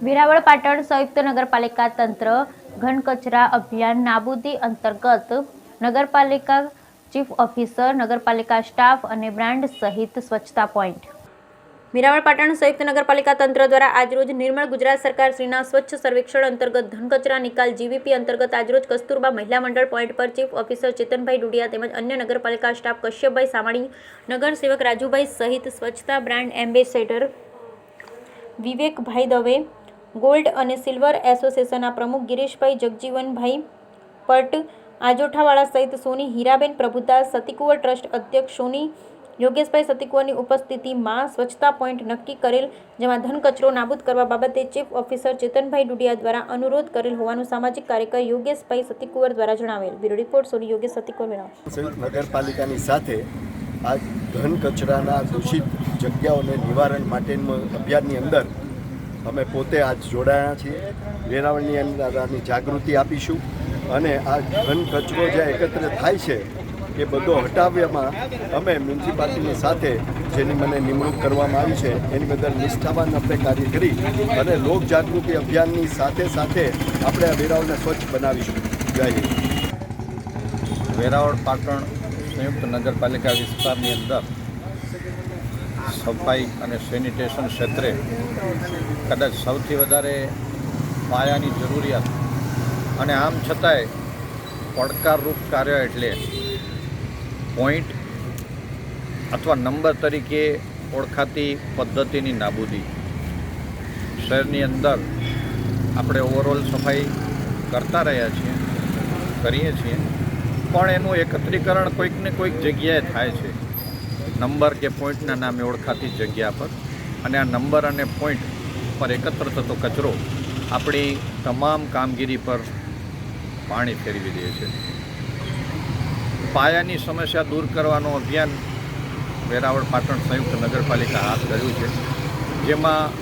વેરાવળ પાટણ સંયુક્ત નગરપાલિકા તંત્ર ઘન કચરા અભિયાન નાબૂદી અંતર્ગત નગરપાલિકા ચીફ ઓફિસર, નગરપાલિકા સ્ટાફ અને બ્રાન્ડ સહિત સ્વચ્છતા પોઈન્ટ. વેરાવળ પાટણ સંયુક્ત નગરપાલિકા તંત્ર દ્વારા આજરોજ નિર્મળ ગુજરાત સરકાર શ્રીના સ્વચ્છ સર્વેક્ષણ અંતર્ગત ઘન કચરા નિકાલ જીવીપી અંતર્ગત આજરોજ કસ્તુરબા મહિલા મંડળ પોઈન્ટ પર ચીફ ઓફિસર ચેતનભાઈ ડુડિયા તેમજ અન્ય નગરપાલિકા સ્ટાફ કશ્યપભાઈ સામાણી, નગરસેવક રાજુભાઈ સહિત સ્વચ્છતા બ્રાન્ડ એમ્બેસેડર વિવેકભાઈ દવે, ગોલ્ડ અને સિલ્વર એસોસિએશનના પ્રમુખ ગિરીશભાઈ જગજીવનભાઈ પટ, આજોઠાવાળા સહિત સોની હીરાબેન પ્રભુદાસ, સતીકુંવર ટ્રસ્ટ અધ્યક્ષ સોની યોગેશભાઈ સતીકુંવરની ઉપસ્થિતિમાં સ્વચ્છતા પોઈન્ટ નક્કી કરેલ, જેમાં ઘન કચરો નાબૂદ કરવા બાબતે ચીફ ઓફિસર ચેતનભાઈ ડુડિયા દ્વારા અનુરોધ કરેલ હોવાનું સામાજિક કાર્યકર યોગેશભાઈ સતીકુંવર દ્વારા જણાવેલ. બ્યુરો રિપોર્ટ સોની યોગેશ સતીકુંવર. નગરપાલિકાની સાથે આ ઘન કચરાના દૂષિત જગ્યાઓને નિવારણ માટેના અભિયાનની અંદર અમે પોતે આજ જોડાયા છીએ. વેરાવળની અંદર આની જાગૃતિ આપીશું અને આ ઘન કચરો જે એકત્ર થાય છે એ બધો હટાવવામાં અમે મ્યુનિસિપાલિટીની સાથે જેની મને નિમણૂક કરવામાં આવી છે એની બદલ નિષ્ઠાવાન આપણે કાર્ય કરી અને લોક જાગૃતિ અભિયાનની સાથે સાથે આપણે આ વેરાવળને સ્વચ્છ બનાવીશું. જય હિન્દ. વેરાવળ પાટણ સંયુક્ત નગરપાલિકા વિસ્તારની અંદર સફાઈ અને સેનિટેશન ક્ષેત્રે કદાચ સૌથી વધારે પાયાની જરૂરિયાત અને આમ છતાંય પડકારરૂપ કાર્ય એટલે પોઈન્ટ અથવા નંબર તરીકે ઓળખાતી પદ્ધતિની નાબૂદી. શહેરની અંદર આપણે ઓવરઓલ સફાઈ કરતા રહ્યા છીએ, કરીએ છીએ, પણ એનું એકત્રીકરણ કોઈક ને કોઈક જગ્યાએ થાય છે, નંબર કે પોઈન્ટના નામે ઓળખાતી જગ્યા પર, અને આ નંબર અને પોઈન્ટ પર એકત્ર થતો કચરો આપણી તમામ કામગીરી પર પાણી ફેરવી દે છે. પાયાની સમસ્યા દૂર કરવાનું અભિયાન વેરાવળ પાટણ સંયુક્ત નગરપાલિકા હાથ ધર્યું છે, જેમાં